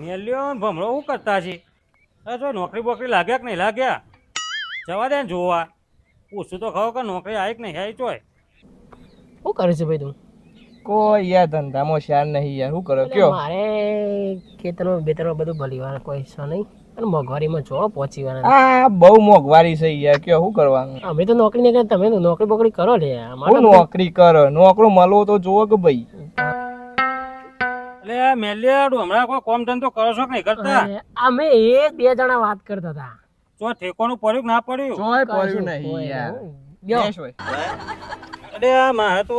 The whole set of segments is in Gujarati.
મેલ્યો ભમરો શું કરતા છે? જો નોકરી બોકરી લાગ્યા કે નહીં લાગ્યા? જવા દે ને જોવા. પૂછું તો ખરો કે નોકરી આવી કે નહીં આવી ચોય. શું કરે છે ભાઈ તું? કોઈ યાર ધંધામાં શેર નહીં યાર શું કરો કયો? મારે ખેતરમાં બેતરમાં બધું ભલીવાર કોઈ છે નહીં અને મોંઘવારીમાં જો પહોંચી વાર આ બહુ મોંઘવારી છે યાર કયો શું કરવાનું? અમે તો નોકરી નહીં કરતા, તમે તો નોકરી બોકરી કરો લે. હું નોકરી કરો નોકરો મળવો તો જોવો કે ભાઈ. એટલે મેલ્યો હમણાં કોઈ કોમ ધંધો કરો છો કે નહીં કરતા? અમે એ બે જણા વાત કરતા હતા. જો ઠેકોનું પડ્યું કે ના પડ્યું? જોય પડ્યું નહીં યાર. બેસ હોય. અરે મારે તો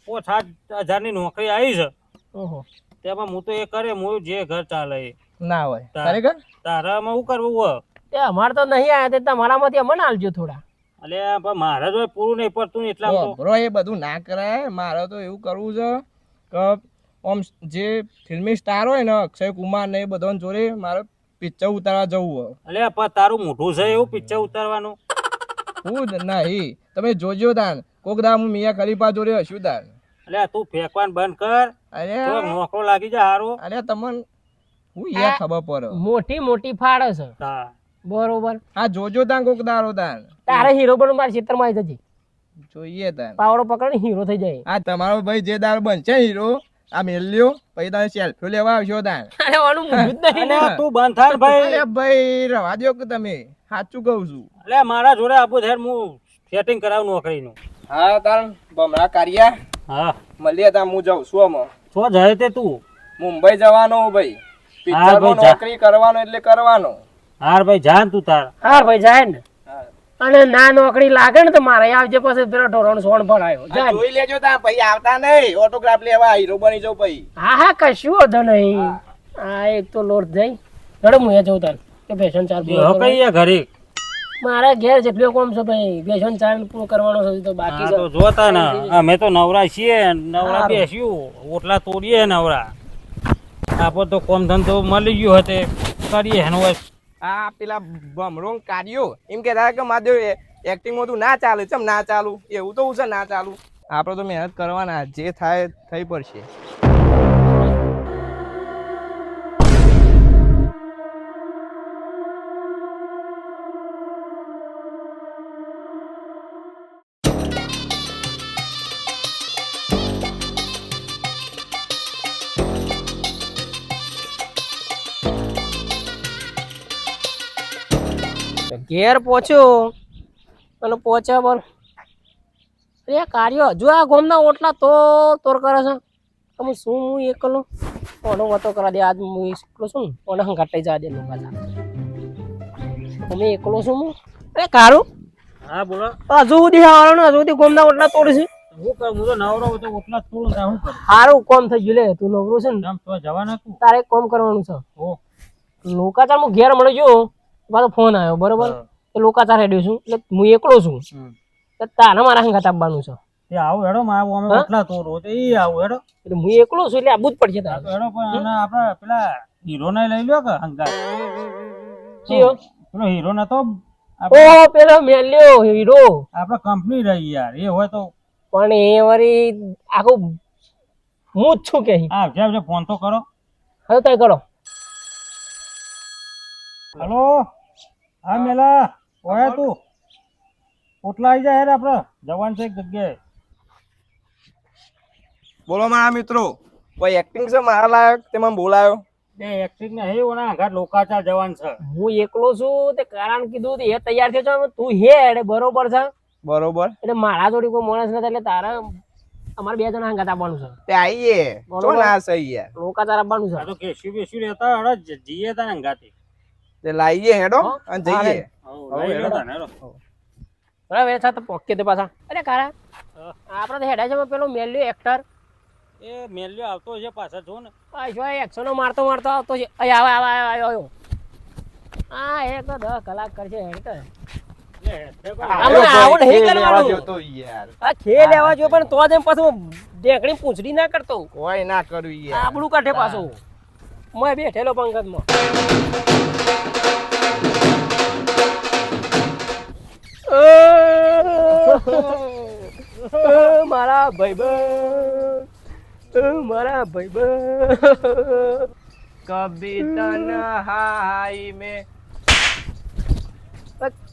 5,000 ની નોકરી આવી છે. ઓહો, તેમાં હું તો એ કરે હું જે ઘર ચાલે એ. ના હોય ખરેખર તારામાં શું કરવું હોય? તે અમારે તો નહીં આવ્યા તે તમારામાંથી અમને આલજો થોડા. અલે પણ મારે જો પૂરું નહીં પડતું ને એટલા તો. બરો એ બધું ના કરાય. મારે તો એવું કરવું છે કે આમ જે ફિલ્મી સ્ટાર હોય ને અક્ષય કુમાર ને એ બધાને જોડે મારે પિક્ચર ઉતારવા જવું હોય. અલે પણ તારું મોઢું છે એવું પિક્ચર ઉતારવાનું? હું નહીં તમે જોજો તાન કોક દા હું મિયા ખલીફા જોડે હશું તાન. અલે તું ફેંકવાનું બંધ કર. અરે નોકરો લાગી જાય હારો. અરે તમને હું યાર ખબર પડે. મોટી મોટી ફાડે છે. હા બરોબર. હા જોજો તાન કોક દારો તાન. તારે હીરો બનવું મારા ક્ષેત્રમાં આવી જજે. જોઈએ તાન. પાવડો પકડી હીરો થઈ જાય. આ તમારો ભાઈ જે દાર બનશે હીરો આ મેલ્યો પછી તમે સેલ્ફી લેવા આવશો તાન. અરે ઓનું મોઢું જ નહીં. અલે તું બંધ થાય ને ભાઈ. અરે ભાઈ રવા દો કે તમે સાચું કહું છું. અલે મારા જોડે આપું ધેર હું સેટિંગ કરાવું નોકરીનું. હા તાન બમણા કારિયા હા મળીએ તા હું જાઉં છું આમાં. શું જાય તે તું? મુંબઈ જવાનો ભાઈ. હા ભાઈ, જા. નોકરી કરવાનો એટલે કરવાનો. હાર ભાઈ જા ને તું તાર. હા ભાઈ જાય ને. અને ના નોકરી લાગે ને તો મારે આવજે પછી પેલો ઢોરણ સોણ ભરાયો આ જોઈ લેજો તા ભાઈ આવતા નહીં ઓટોગ્રાફ લેવા હીરો બની જાવ ભાઈ. હા હા કશું વાંધો નહીં. હા એક તો લોટ જઈ ઘડે હું જઉં તાર કે ફેશન ચાર બેહો કઈ ઘરે. મારા ઘેર જેટલો કોમ છે ભાઈ ફેશન ચાર પૂરો કરવાનો છે તો બાકી હા છે. તો જોતા ને અમે તો નવરા છીએ, નવરા બેસ્યું ઓટલા તોડીએ નવરા. આપો તો કોમ ધંધો મળી ગયો હતે કરીએ એનો આ પેલા બમરોંગ કાઢ્યો એમ કહેતા કે માધવ એક્ટિંગ માં તું ના ચાલે ચમ ના ચાલુ એવું તો છે ના ચાલુ. આપણે તો મહેનત કરવાના જે થાય થઈ પડશે. ઘેર પહોંચ્યો અને પહોંચ્યા પર એ કાર્યો હજુ આ ગોમના ઓટલા તો તોર કરે છે. તમે શું હું એકલો ઓનો વાતો કરા દે આજ હું એકલો છું ને ઓને હંગાટાઈ જા દે લોકો તમે એકલો છું હું. અરે કારું હા બોલો. હજુ સુધી હારો ને હજુ સુધી ગોમના ઓટલા તોડી છે. હું કરું હું તો નવરો હતો ઓટલા તોડું તા હું કરું. સારું કોમ થઈ ગયું લે તું નવરો છે ને આમ તો જવાના તું. તારે એક કોમ કરવાનું છે. ઓ લોકાચાર હું ઘેર મળી ગયો મારો ફોન આવ્યો બરોબર એ લોકાચાર હેડ્યો છું એટલે હું એકલો છું તો તારે મારા હંગાત આપવાનું છે. એ આવું હેડો માં આવું અમે ઓટલા તોડો તો એ આવું હેડો. એટલે હું એકલો છું એટલે આબુ જ પડશે તારે. હેડો પણ અને આપણે પેલા હીરો ને લઈ લ્યો કે હંગાત. ચિયો? પેલો હીરો નતો ઓ પેલો મેલ્યો હીરો આપણે કંપની રહી યાર એ હોય તો. પણ એ વળી આખું હું જ છું કે હા જે ફોન તો કરો. હવે કઈ કરો. હલો હા મેલા ઓય તું ઓટલા આવી જાય યાર આપણે જવાન છે એક જગ્યાએ. બોલો મારા મિત્રો કોઈ એક્ટિંગ છે મારા લાયક તે મને બોલાયો. એક્ટિંગ ને હે ઓના ઘાટ લોકાચાર જવાન છે. હું એકલો છું તે કારણ કીધું એ તૈયાર થયો છે તું હેડ બરોબર છે. બરોબર એટલે મારા જોડી કોઈ માણસ નથી એટલે તારે અમારે બે જણા હંગાત આપવાનું છે. તે આઈએ તો ના સહી યાર લોકાચાર આપવાનું છે. આ તો કેસ્યુ બેસ્યુ રહેતા હડો જીએ તા હંગાતી. તે લાઈએ હેડો અને જઈએ. લઈ લો તાને હેડો. બરાબર એ તો પોકે તે પાછા. અરે કારા આપણે તો હેડા છે પેલો મેલ્યો એક્ટર એ મેલ્યો આવતો છે પાછા જો ને. એક્શનો મારતો મારતો આવતો છે. આવે આવે આવ્યો. હા એ તો 10 કલાક કરશે હેડ તો. આવું નહીં કરવાનું. આ ખેલ લેવા જો પણ તો જ એમ પાછું ઢેકણી પૂંછડી ના કરતો. કોઈ ના કરવું યાર. આબડું કાઢે પાછું. મેં બેઠેલો પંકજમાં. મારા ભાઈબંધ કભી તન્હાઈ મેં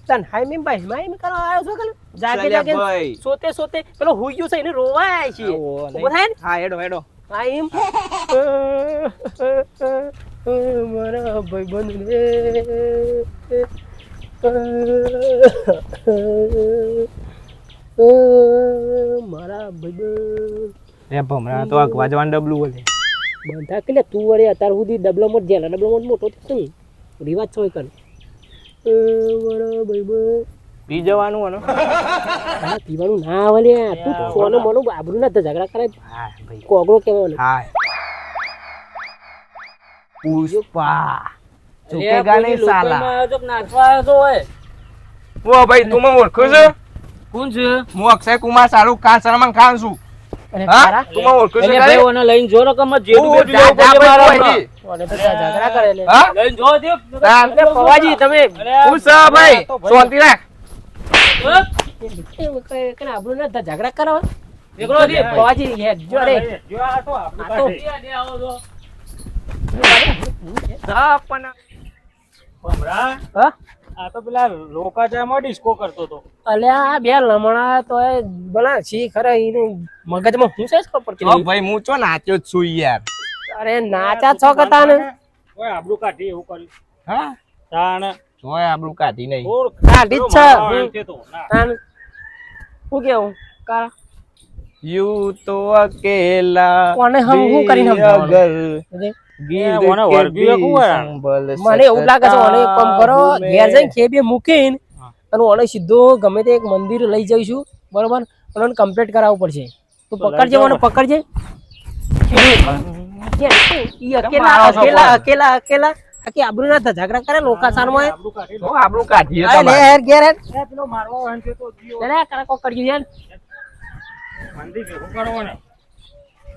તન્હાઈ મેં ભાઈ માઈ કરવા આવ્યો છો કે જાગે ચાલ્યા જાગે ભાઈ. સોતે સોતે પેલો હુઈ ગયો છે એને રોવા આવ્યા છે આવો ઉભો થાય ને હા હેડો હેડો હા એમ મારા ભાઈબંધ રે મારા ભાઈબંધ એ ભમરા તો આ વાજવાન ડબલું બોલે બંધા કે તું વળે અત્યાર સુધી ડબલામાં જ જેલા ડબલામાં મોટો છે ને રિવાજ છો કર મારા ભાઈબંધ પી જવાનું આનો હા પીવાનું ના આવે તું સોનું મનું આબરું ના ઝઘડા કરે હા ભાઈ કોગળો કેવાનો હા પુષ્પા ચૂકેગા નહીં સાલા ઓ ભાઈ તું મને ઓળખો છો કોણ છે હું અક્ષય કુમાર શાહરુખ ખાન સલમાન ખાન છું અને હા તારા તું મને ઓળખો છો એટલે કાંઈ? ભાઈ ઓને લઈને જો ને કમ જેડું ઓ, બેડું જા, જા, લેવું પડે ભાઈ, મારા ઓને તો ઝઘડા કરે લે હા લઈને જો દે તાર- એટલે પવાજી તમે હું છે ભાઈ શાંતિ રાખ કે આબરું ના ઝઘડા કરો એકલો દે પવાજી હે જો રે જો આ તો આપણું આ તો- કાઢે. દે આવો તો જા પણ ભમરા, હા આ તો પેલા લોકાચામાં ડિસ્કો કરતો તો અલ્યા બે લમણા તો એ બના છી ખરા ઈને મગજમાં હું છે ખબર ઓ પડતી ભાઈ હું ચો નાચ્યો જ છું યાર અરે નાચા છો કતા ને ઓય આબરૂ કાઢી એવું કર્યું હા તાણ જોય આપણું કાઢી નહીં થોડું કાઢી જ છે. મારવા એમ કહેતો. ના. તાન હું કેવું કા યુ તો અકેલા કોને હમ હું કરીને સમજાવવાનું? અગર એ ઓને વર્ગ્યું એક હોય. મને એવું લાગે છે ઓને એક કામ કરો ઘેર જઈને ખેબે મૂકીને અને ઓને સીધો ગમે તે એક મંદિર લઈ જઈશું બરોબર અને ઓને કમ્પ્લીટ કરાવવું પડશે તું પકડજે ઓને પકડજે ઈ અકેલા અકેલા અકેલા અકેલા આખી આબરૂ ના ઝઘડા કરે લોકાસાનમાં આબરૂ કાઢી તો આપણું કાઢીએ આ લે તમારે હેર ઘેર હેર લે પેલો મારવા એમ કહેતો જીઓ. લે લે કરા કો કરજો યાર મંદિર ભેગું કરવો ને